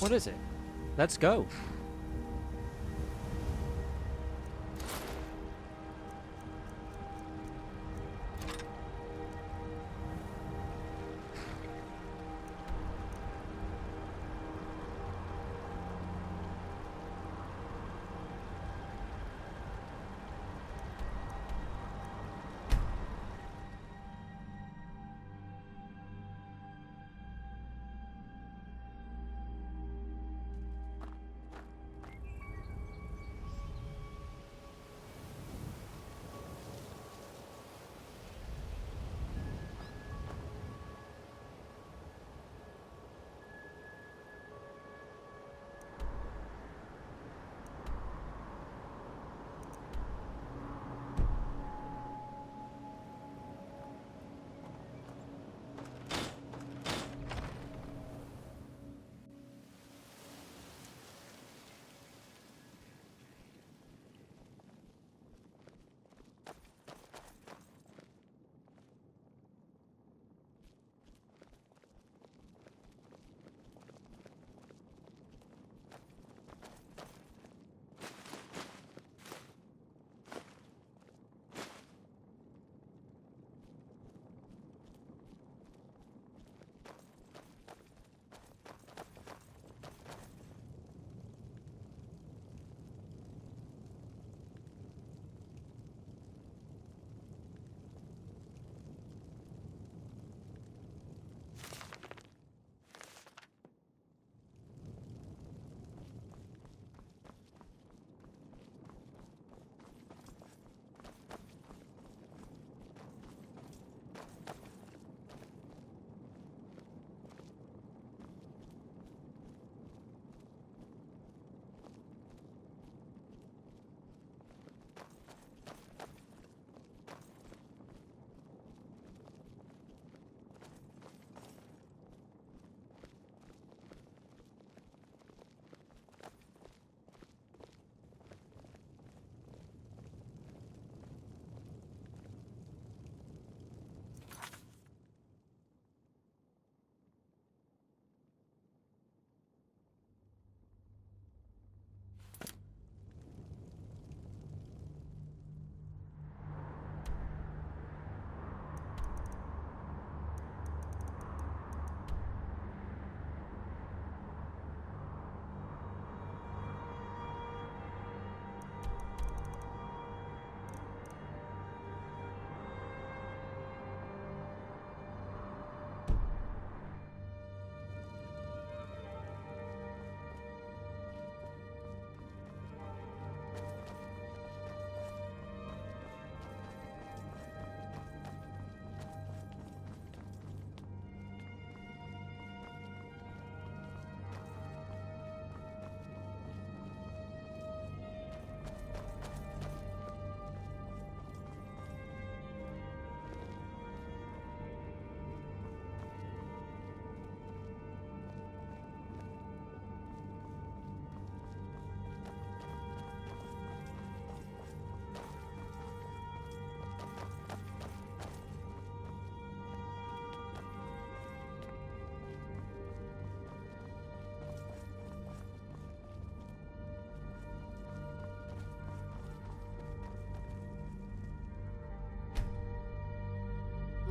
What is it? Let's go.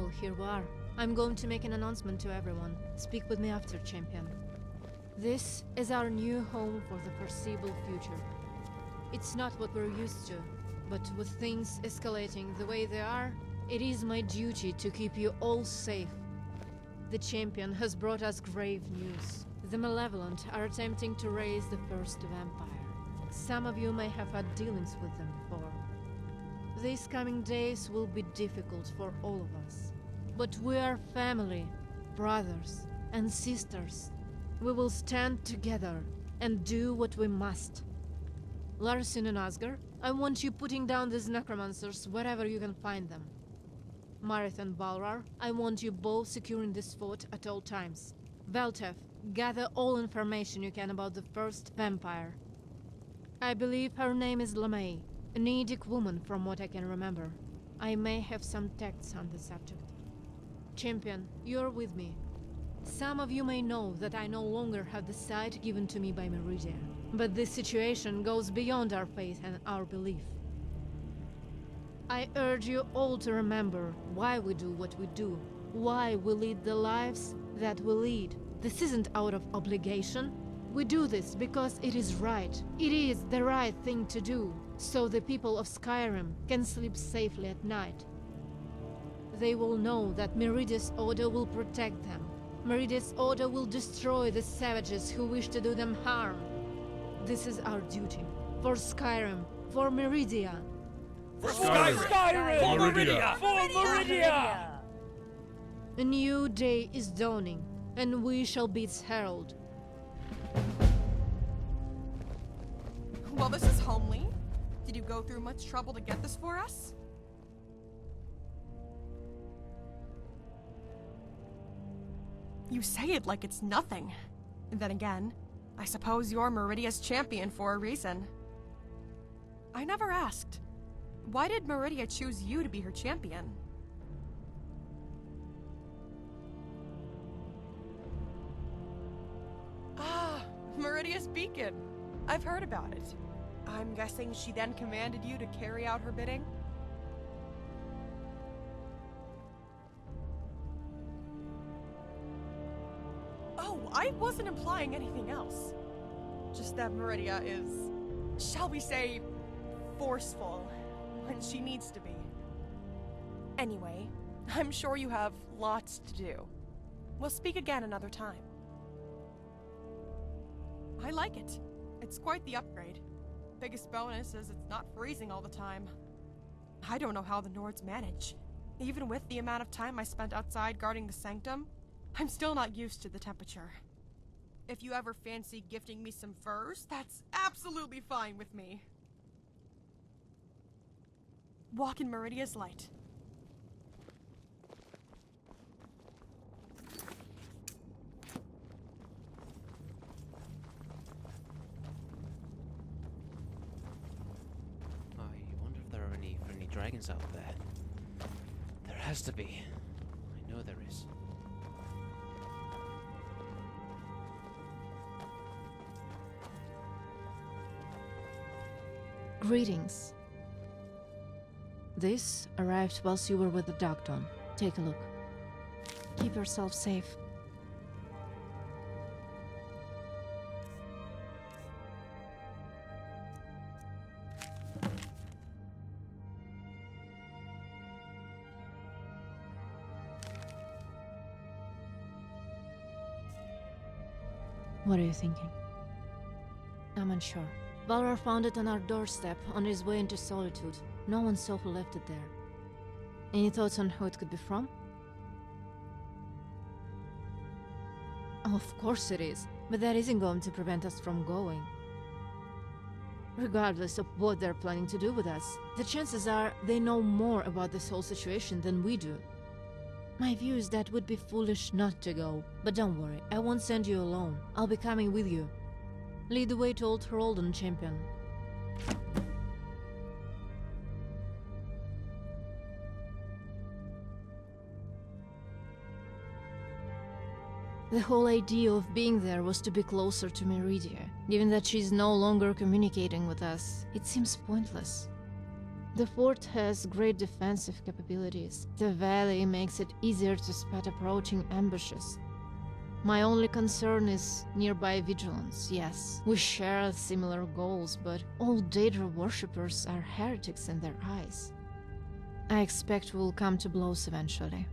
Well, here we are. I'm going to make an announcement to everyone. Speak with me after, champion. This is our new home for the foreseeable future. It's not what we're used to, but with things escalating the way they are, it is my duty to keep you all safe. The champion has brought us grave news. The malevolent are attempting to raise the first vampire. Some of you may have had dealings with them before. These coming days will be difficult for all of us. But we are family, brothers, and sisters. We will stand together and do what we must. Larson and Asger, I want you putting down these necromancers wherever you can find them. Marith and Balrar, I want you both securing this fort at all times. Veltev, gather all information you can about the first vampire. I believe her name is LeMay, a Nedic woman from what I can remember. I may have some texts on the subject. Champion, you're with me. Some of you may know that I no longer have the sight given to me by Merida. But this situation goes beyond our faith and our belief. I urge you all to remember why we do what we do, why we lead the lives that we lead. This isn't out of obligation. We do this because it is right. It is the right thing to do, so the people of Skyrim can sleep safely at night. They will know that Merida's order will protect them. Merida's order will destroy the savages who wish to do them harm. This is our duty. For Skyrim. For Merida. For Skyrim! For Merida! For Merida! A new day is dawning, and we shall be its herald. Well, this is homely. Did you go through much trouble to get this for us? You say it like it's nothing. And then again, I suppose you're Meridia's champion for a reason. I never asked. Why did Merida choose you to be her champion? Ah, Meridia's beacon. I've heard about it. I'm guessing she then commanded you to carry out her bidding? Oh, I wasn't implying anything else. Just that Merida is, shall we say, forceful when she needs to be. Anyway, I'm sure you have lots to do. We'll speak again another time. I like it. It's quite the upgrade. Biggest bonus is it's not freezing all the time. I don't know how the Nords manage. Even with the amount of time I spent outside guarding the sanctum, I'm still not used to the temperature. If you ever fancy gifting me some furs, that's absolutely fine with me. Walk in Meridia's light. I wonder if there are any friendly dragons out there. There has to be. I know there is. Greetings. This arrived whilst you were with the doctor. Take a look. Keep yourself safe. What are you thinking? I'm unsure. Valor found it on our doorstep on his way into Solitude. No one saw who left it there. Any thoughts on who it could be from? Oh, of course it is. But that isn't going to prevent us from going. Regardless of what they're planning to do with us, the chances are they know more about this whole situation than we do. My view is that it would be foolish not to go. But don't worry, I won't send you alone. I'll be coming with you. Lead the way to Old Heraldon, champion. The whole idea of being there was to be closer to Merida. Given that she's no longer communicating with us, it seems pointless. The fort has great defensive capabilities. The valley makes it easier to spot approaching ambushes. My only concern is nearby vigilance. Yes, we share similar goals, but all Daedra worshippers are heretics in their eyes. I expect we'll come to blows eventually.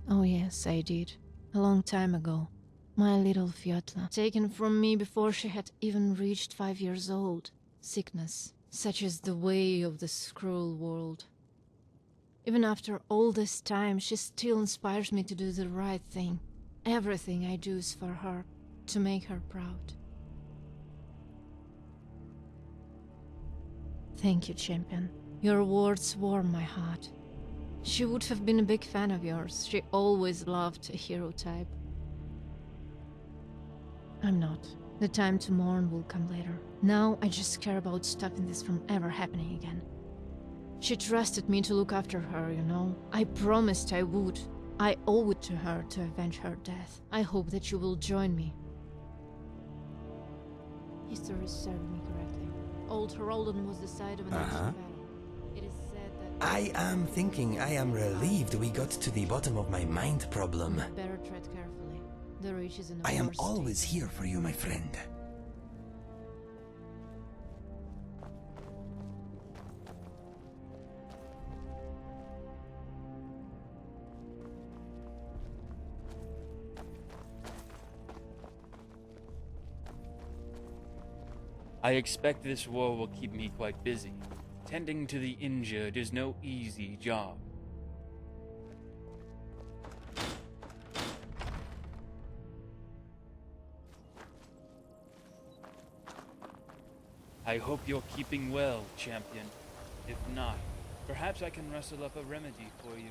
Oh yes, I did. A long time ago. My little Fjotla, taken from me before she had even reached 5 years old. Sickness, such is the way of this cruel world. Even after all this time, she still inspires me to do the right thing. Everything I do is for her, to make her proud. Thank you, champion. Your words warm my heart. She would have been a big fan of yours. She always loved a hero type. I'm not. The time to mourn will come later. Now I just care about stopping this from ever happening again. She trusted me to look after her, you know. I promised I would. I owe it to her to avenge her death. I hope that you will join me. History served me correctly. Old Heraldon was the site of an ancient battle. It is said that... I am thinking I am relieved we got to the bottom of my mind problem. Better tread carefully. The Reach is in a I am worse always state. here for you, my friend. I expect this war will keep me quite busy. Tending to the injured is no easy job. I hope you're keeping well, champion. If not, perhaps I can rustle up a remedy for you.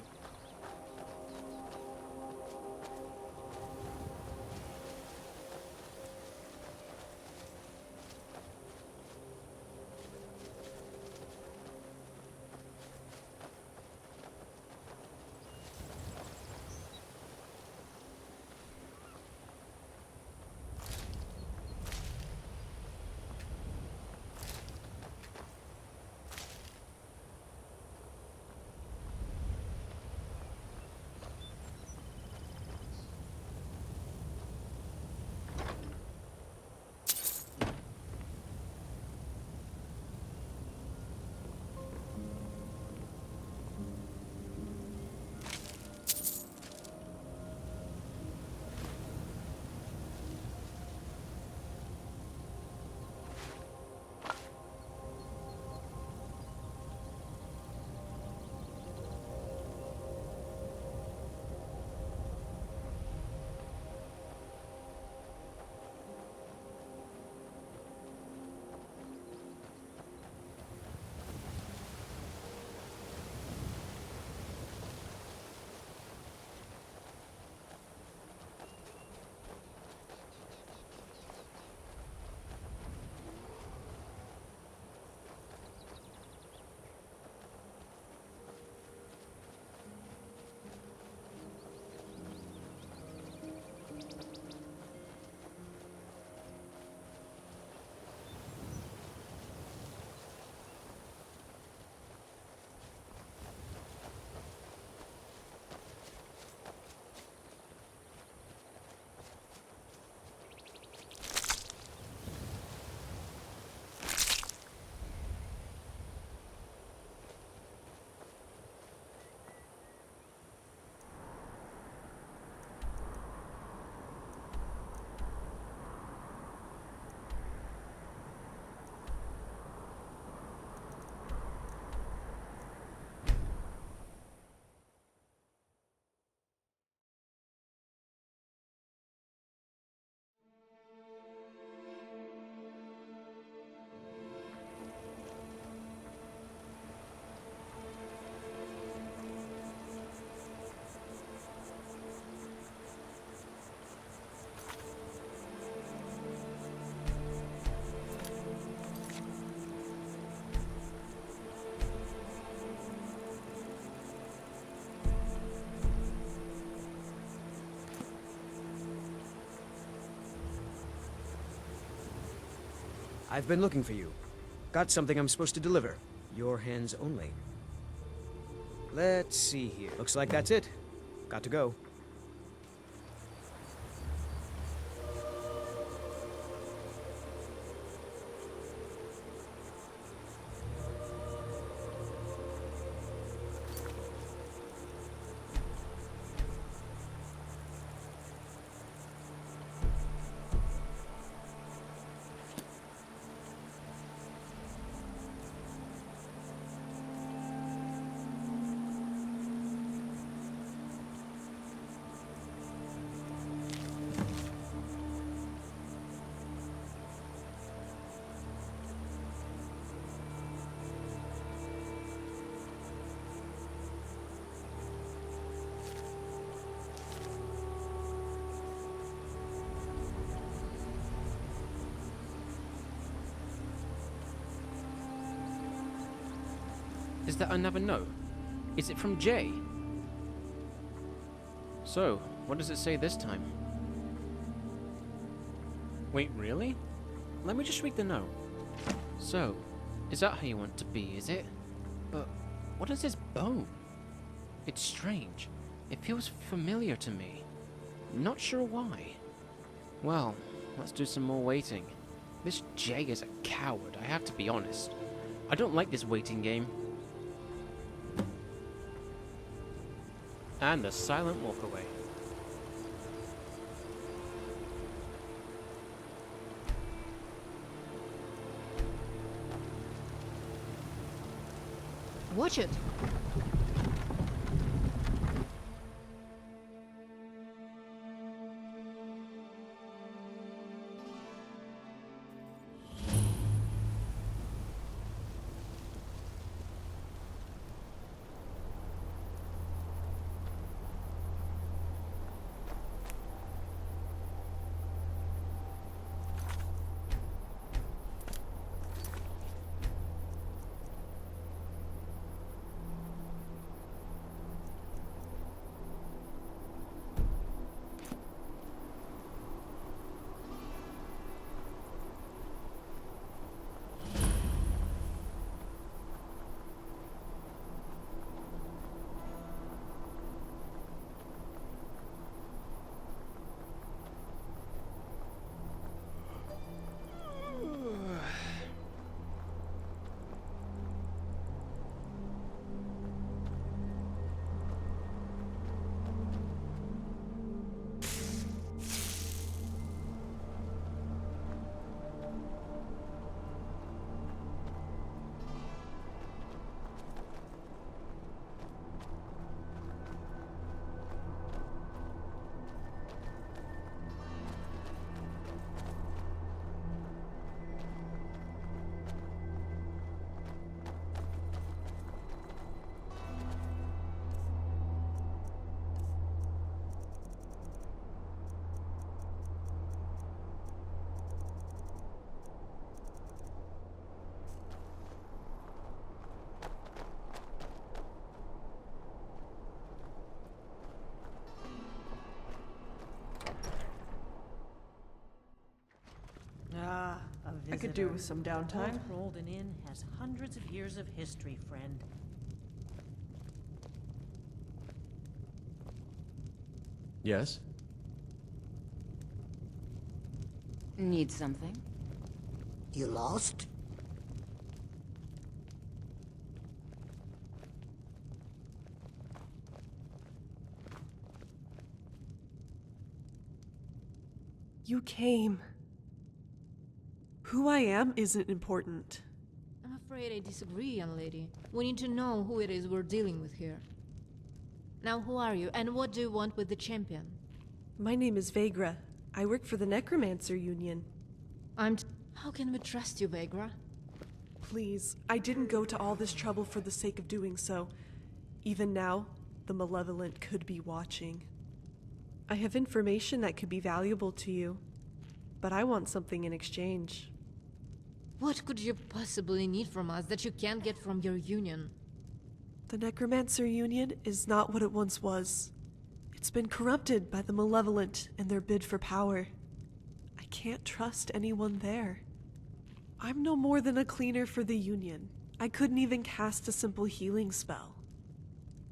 I've been looking for you. Got something I'm supposed to deliver. Your hands only. Let's see here. Looks like that's it. Got to go. Is that another note? Is it from Jay? So, what does it say this time? Wait, really? Let me just read the note. So, is that how you want to be, is it? But what is this bone? It's strange. It feels familiar to me. Not sure why. Well, let's do some more waiting. This Jay is a coward, I have to be honest. I don't like this waiting game. And the silent walk away. Watch it. Ah, a visitor. I could do with some downtime. Old Rolden Inn has hundreds of years of history, friend. Yes? Need something? You lost? You came. Who I am isn't important. I'm afraid I disagree, young lady. We need to know who it is we're dealing with here. Now, who are you, and what do you want with the champion? My name is Vegra. I work for the Necromancer Union. How can we trust you, Vegra? Please, I didn't go to all this trouble for the sake of doing so. Even now, the Malevolent could be watching. I have information that could be valuable to you, but I want something in exchange. What could you possibly need from us that you can't get from your union? The Necromancer Union is not what it once was. It's been corrupted by the Malevolent and their bid for power. I can't trust anyone there. I'm no more than a cleaner for the Union. I couldn't even cast a simple healing spell.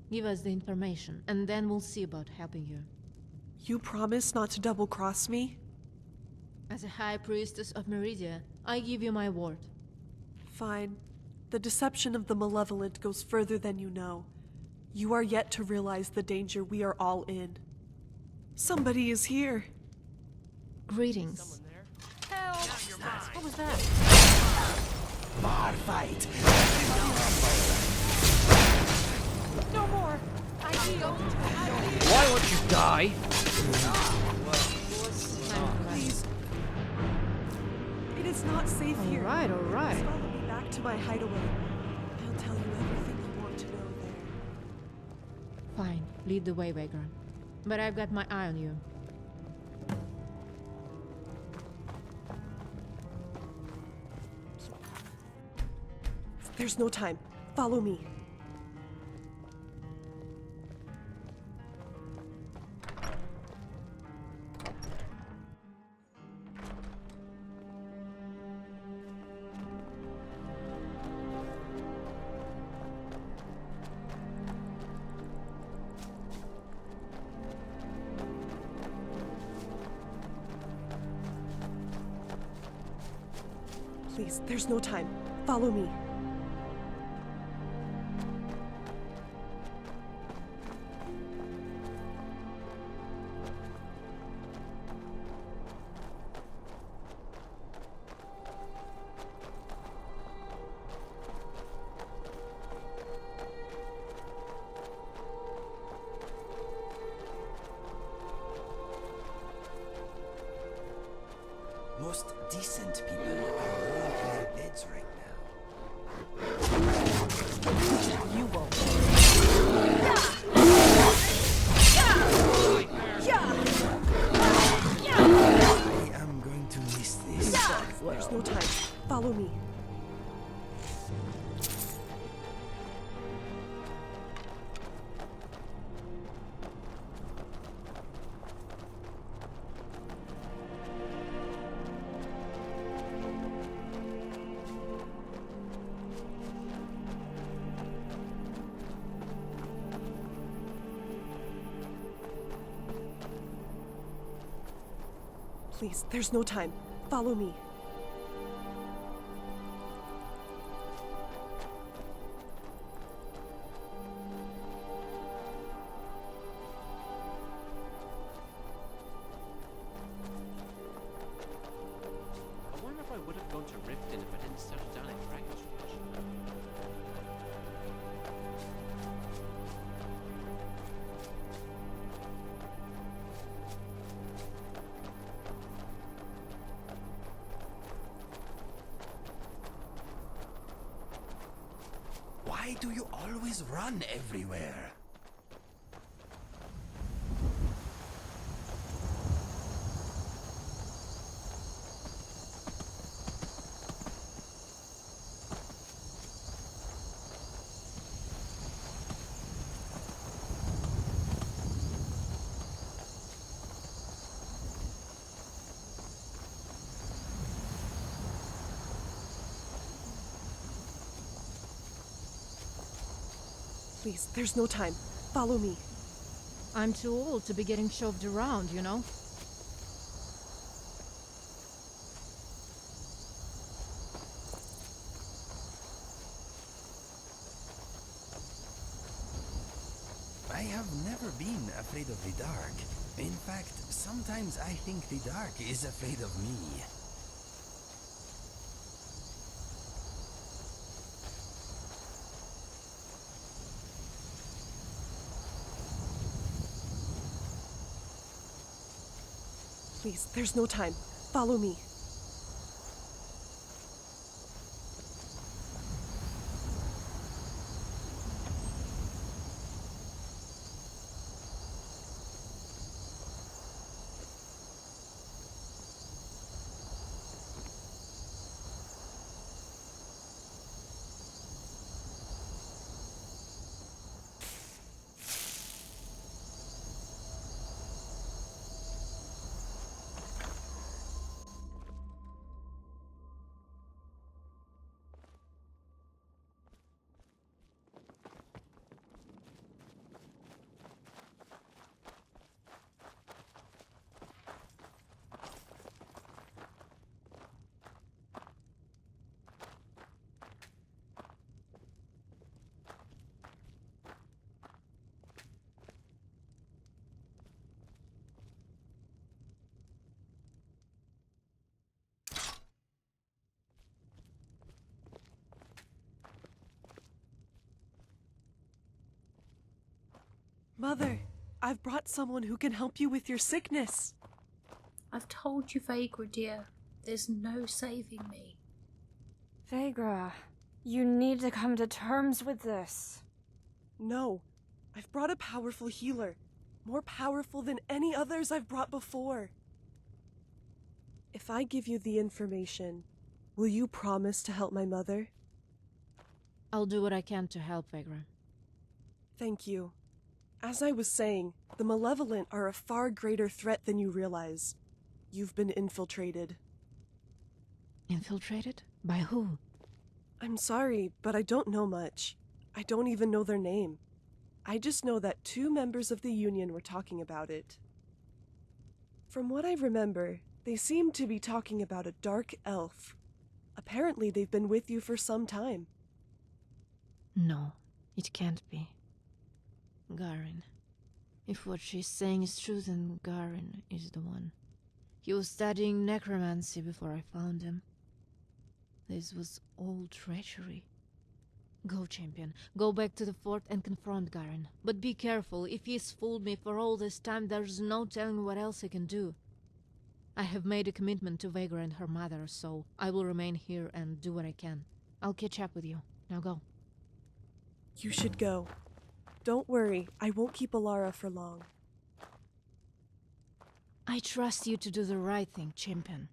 Give us the information, and then we'll see about helping you. You promise not to double-cross me? As a High Priestess of Merida, I give you my word. Fine. The deception of the Malevolent goes further than you know. You are yet to realize the danger we are all in. Somebody is here. Greetings. What was that? Bar fight. No more! I heal! Why won't you die? Please. It is not safe here. Alright, alright. Follow me back to my hideaway. I'll tell you everything you want to know there. Fine, lead the way, Vegra. But I've got my eye on you. There's no time. Follow me. Please, there's no time. Follow me. Most decent people are rolling in their beds right now. You won't. I am going to miss this. There's no time. Follow me. Please, there's no time. Follow me. I wonder if I would have gone to Riften if I didn't settle down in Frankenstein. Why do you always run everywhere? Please, there's no time. Follow me. I'm too old to be getting shoved around, you know? I have never been afraid of the dark. In fact, sometimes I think the dark is afraid of me. Please, there's no time. Follow me. Mother, I've brought someone who can help you with your sickness. I've told you, Vagra, dear. There's no saving me. Vagra, you need to come to terms with this. No, I've brought a powerful healer. More powerful than any others I've brought before. If I give you the information, will you promise to help my mother? I'll do what I can to help, Vagra. Thank you. As I was saying, the Malevolent are a far greater threat than you realize. You've been infiltrated. Infiltrated? By who? I'm sorry, but I don't know much. I don't even know their name. I just know that 2 members of the Union were talking about it. From what I remember, they seemed to be talking about a dark elf. A Apparently they've been with you for some time. No, it can't be. Garin. If what she's saying is true, then Garin is the one. He was studying necromancy before I found him. This was all treachery. Go, champion. Go back to the fort and confront Garin. But be careful. If he's fooled me for all this time, there's no telling what else he can do. I have made a commitment to Vegra and her mother, so I will remain here and do what I can. I'll catch up with you. Now go. You should go. Don't worry, I won't keep Alara for long. I trust you to do the right thing, champion.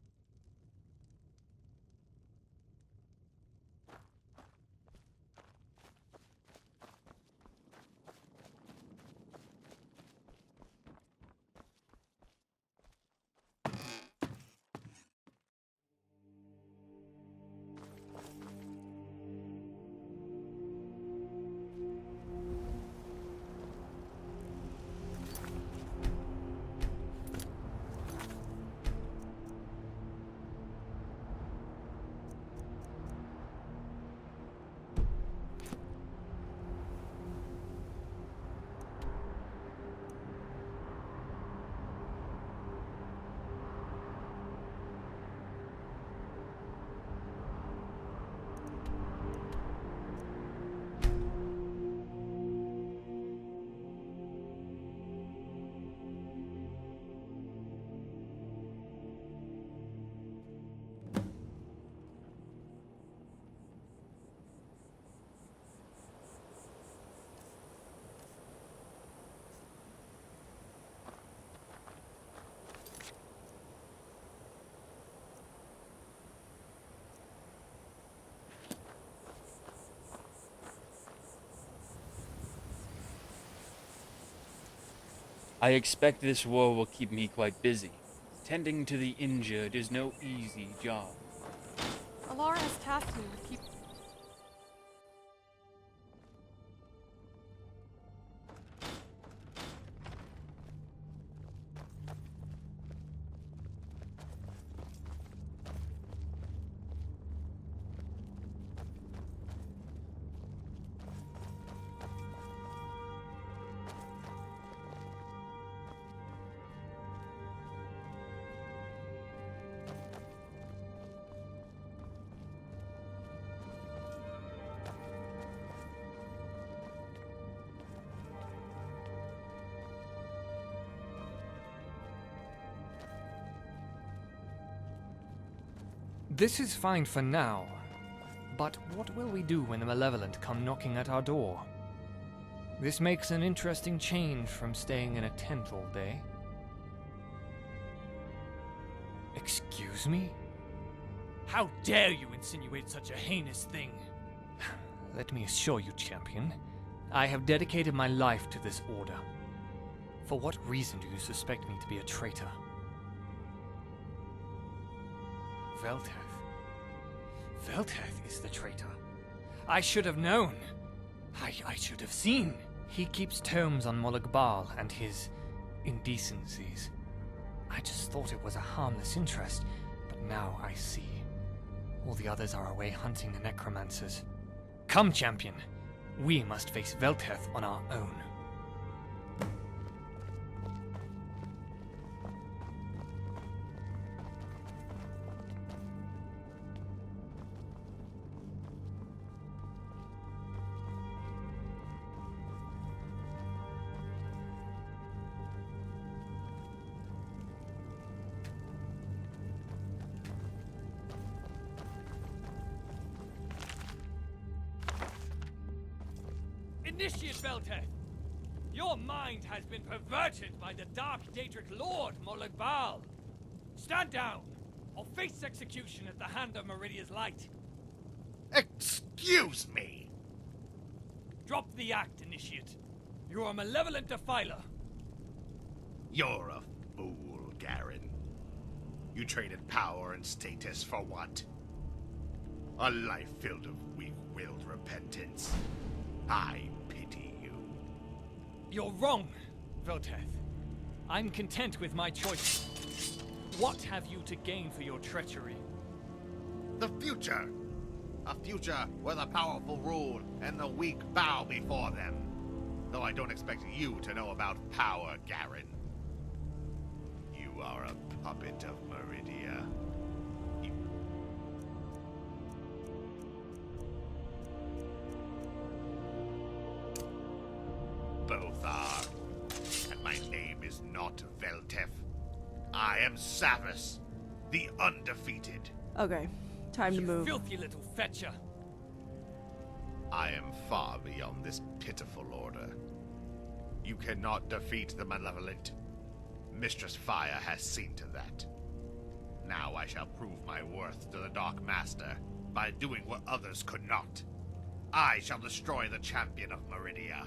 I expect this war will keep me quite busy. Tending to the injured is no easy job. Alara has tasked me with keep. This is fine for now, but what will we do when the Malevolent come knocking at our door? This makes an interesting change from staying in a tent all day. Excuse me? How dare you insinuate such a heinous thing? Let me assure you, champion, I have dedicated my life to this order. For what reason do you suspect me to be a traitor? Velteth. Velteth is the traitor. I should have known. I should have seen. He keeps tomes on Mologbal and his indecencies. I just thought it was a harmless interest, but now I see. All the others are away hunting the necromancers. Come, champion. We must face Velteth on our own. Initiate Velteth! Your mind has been perverted by the Dark Daedric Lord, Mologbal. Stand down, or face execution at the hand of Meridia's light. Excuse me! Drop the act, Initiate. You're a malevolent defiler. You're a fool, Garin. You traded power and status for what? A life filled of weak-willed repentance. I pity you. You're wrong, Velteth. I'm content with my choice. What have you to gain for your treachery? The future! A future where the powerful rule and the weak bow before them. Though I don't expect you to know about power, Garen. You are a puppet of Merida. Both are. And my name is not Veltef. I am Savas, the undefeated. Okay, time to move. Filthy little fetcher. I am far beyond this pitiful order. You cannot defeat the malevolent. Mistress Fire has seen to that. Now I shall prove my worth to the Dark Master by doing what others could not. I shall destroy the champion of Meridia.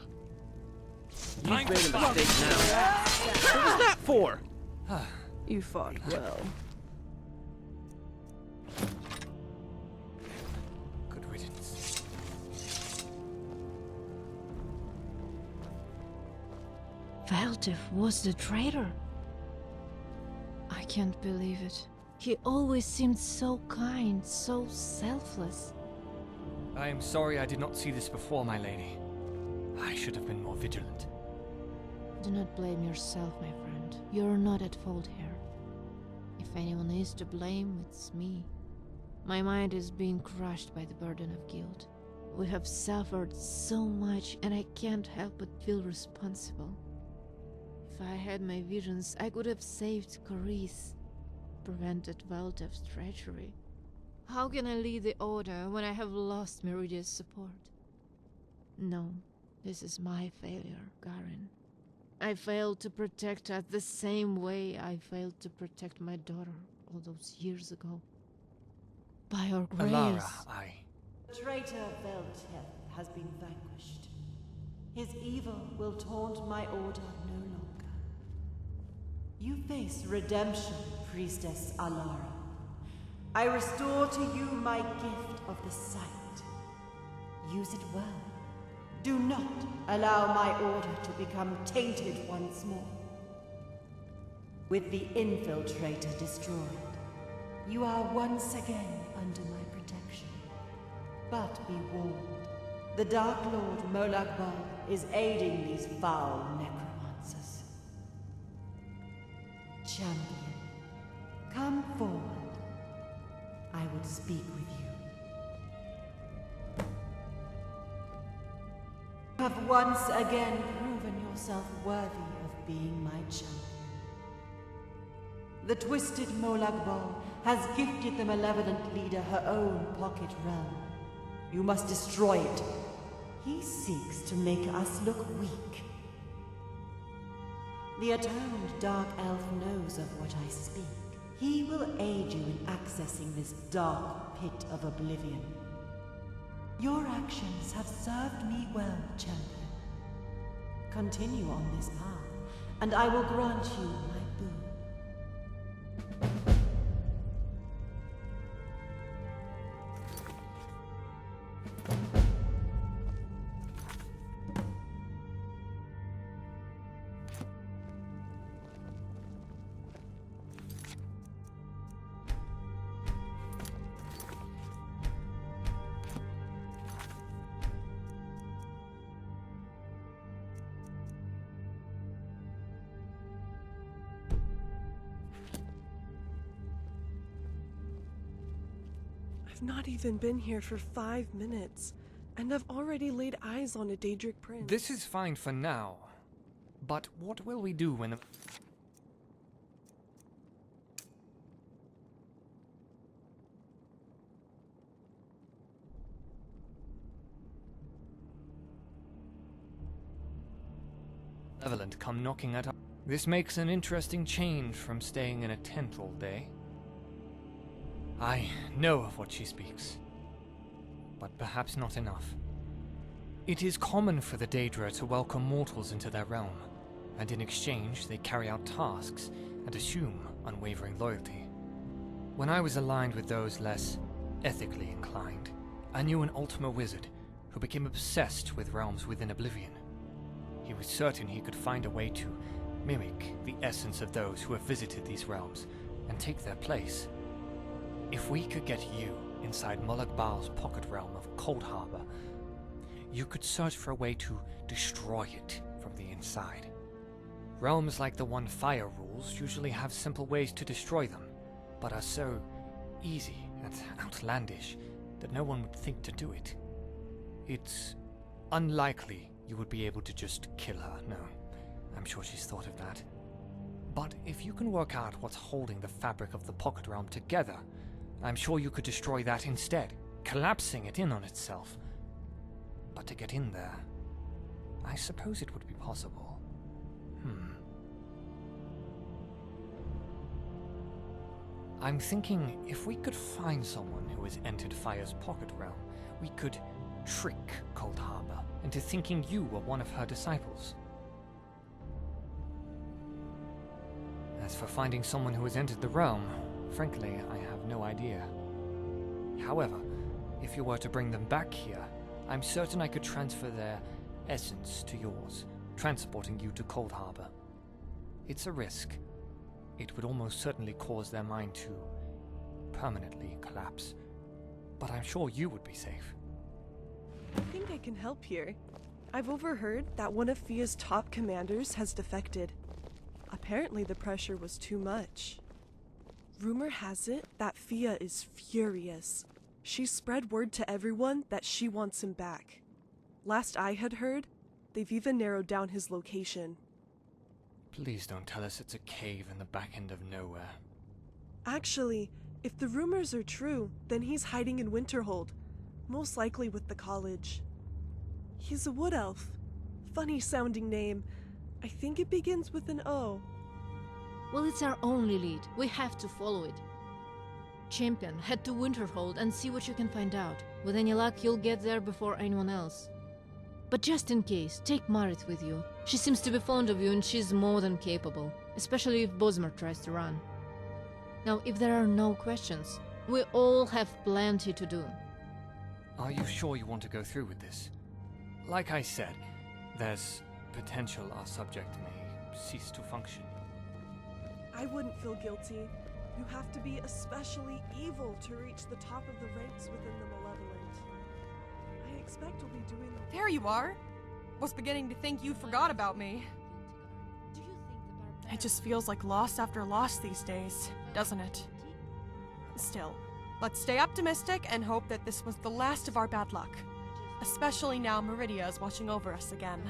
You've made a mistake now. What was that for? You fought well. Good riddance. Veltef was the traitor. I can't believe it. He always seemed so kind, so selfless. I am sorry I did not see this before, my lady. I should have been more vigilant. Do not blame yourself, my friend. You're not at fault here. If anyone is to blame, it's me. My mind is being crushed by the burden of guilt. We have suffered so much, and I can't help but feel responsible. If I had my visions, I could have saved Carice, prevented Veltef's treachery. How can I lead the Order when I have lost Meridia's support? No, this is my failure, Garen. I failed to protect her the same way I failed to protect my daughter all those years ago. By your grace... Alara, I... The traitor Veltef has been vanquished. His evil will taunt my order no longer. You face redemption, Priestess Alara. I restore to you my gift of the sight. Use it well. Do not allow my order to become tainted once more. With the infiltrator destroyed, you are once again under my protection. But be warned, the Dark Lord Molagbal is aiding these foul necromancers. Champion, come forward. I would speak with you. You have once again proven yourself worthy of being my champion. The twisted Molagbal has gifted the malevolent leader her own pocket realm. You must destroy it. He seeks to make us look weak. The atoned Dark Elf knows of what I speak. He will aid you in accessing this dark pit of oblivion. Your actions have served me well, champion. Continue on this path, and I will grant you my boon. I've not even been here for 5 minutes, and I've already laid eyes on a Daedric prince. This is fine for now. But what will we do when the... malevolent come knocking at our... This makes an interesting change from staying in a tent all day. I know of what she speaks, but perhaps not enough. It is common for the Daedra to welcome mortals into their realm, and in exchange they carry out tasks and assume unwavering loyalty. When I was aligned with those less ethically inclined, I knew an Ultima wizard who became obsessed with realms within oblivion. He was certain he could find a way to mimic the essence of those who have visited these realms and take their place. If we could get you inside Molag Bal's pocket realm of Cold Harbor, you could search for a way to destroy it from the inside. Realms like the one Fire rules usually have simple ways to destroy them, but are so easy and outlandish that no one would think to do it. It's unlikely you would be able to just kill her, no. I'm sure she's thought of that. But if you can work out what's holding the fabric of the Pocket Realm together, I'm sure you could destroy that instead, collapsing it in on itself. But to get in there, I suppose it would be possible. I'm thinking if we could find someone who has entered Fire's Pocket Realm, we could trick Cold Harbor into thinking you were one of her disciples. As for finding someone who has entered the realm, frankly, I have no idea. However, if you were to bring them back here, I'm certain I could transfer their essence to yours, transporting you to Cold Harbor. It's a risk. It would almost certainly cause their mind to permanently collapse. But I'm sure you would be safe. I think I can help here. I've overheard that one of Fia's top commanders has defected. Apparently the pressure was too much. Rumor has it that Fia is furious. She spread word to everyone that she wants him back. Last I had heard, they've even narrowed down his location. Please don't tell us it's a cave in the back end of nowhere. Actually, if the rumors are true, then he's hiding in Winterhold, most likely with the college. He's a wood elf. Funny sounding name. I think it begins with an O. Well, it's our only lead. We have to follow it. Champion, head to Winterhold and see what you can find out. With any luck, you'll get there before anyone else. But just in case, take Marit with you. She seems to be fond of you and she's more than capable, especially if Bosmer tries to run. Now, if there are no questions, we all have plenty to do. Are you sure you want to go through with this? Like I said, there's potential our subject may cease to function. I wouldn't feel guilty. You have to be especially evil to reach the top of the ranks within the Malevolent. I expect we'll be doing... There you are! Was beginning to think you forgot about me. It just feels like loss after loss these days, doesn't it? Still, let's stay optimistic and hope that this was the last of our bad luck. Especially now Merida is watching over us again.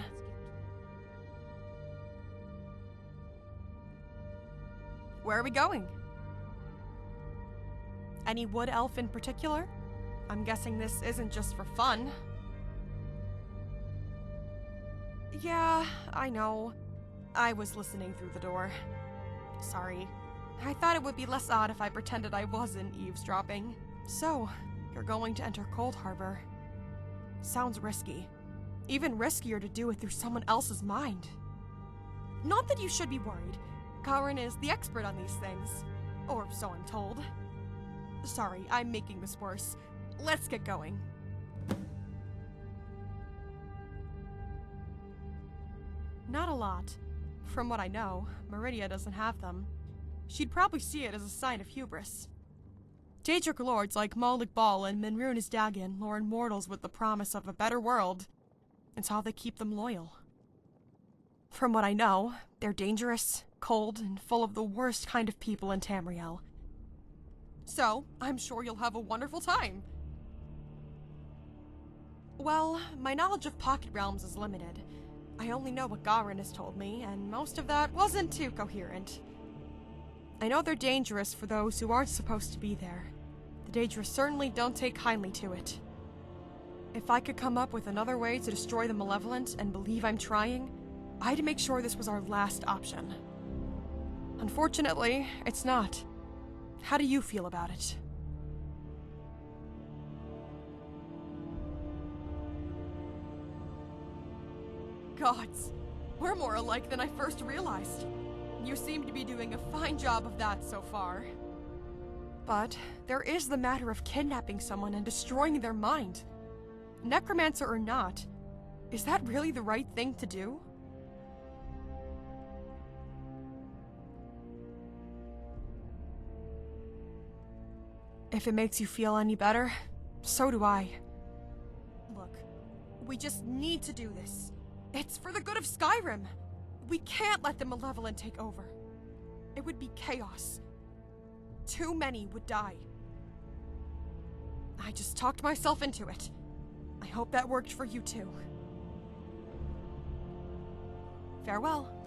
Where are we going? Any wood elf in particular? I'm guessing this isn't just for fun. Yeah, I know. I was listening through the door. Sorry. I thought it would be less odd if I pretended I wasn't eavesdropping. So, you're going to enter Cold Harbor. Sounds risky. Even riskier to do it through someone else's mind. Not that you should be worried. Karin is the expert on these things. Or so I'm told. Sorry, I'm making this worse. Let's get going. Not a lot. From what I know, Merida doesn't have them. She'd probably see it as a sign of hubris. Daedric lords like Molag Bal and Minrunes Dagon lure mortals with the promise of a better world. It's how they keep them loyal. From what I know, they're dangerous, cold, and full of the worst kind of people in Tamriel. So, I'm sure you'll have a wonderful time. Well, my knowledge of pocket realms is limited. I only know what Garin has told me, and most of that wasn't too coherent. I know they're dangerous for those who aren't supposed to be there. The Daedra certainly don't take kindly to it. If I could come up with another way to destroy the Malevolent and believe I'm trying, I'd make sure this was our last option. Unfortunately, it's not. How do you feel about it? Gods, we're more alike than I first realized. You seem to be doing a fine job of that so far. But there is the matter of kidnapping someone and destroying their mind. Necromancer or not, is that really the right thing to do? If it makes you feel any better, so do I. Look, we just need to do this. It's for the good of Skyrim. We can't let the Malevolent take over. It would be chaos. Too many would die. I just talked myself into it. I hope that worked for you too. Farewell.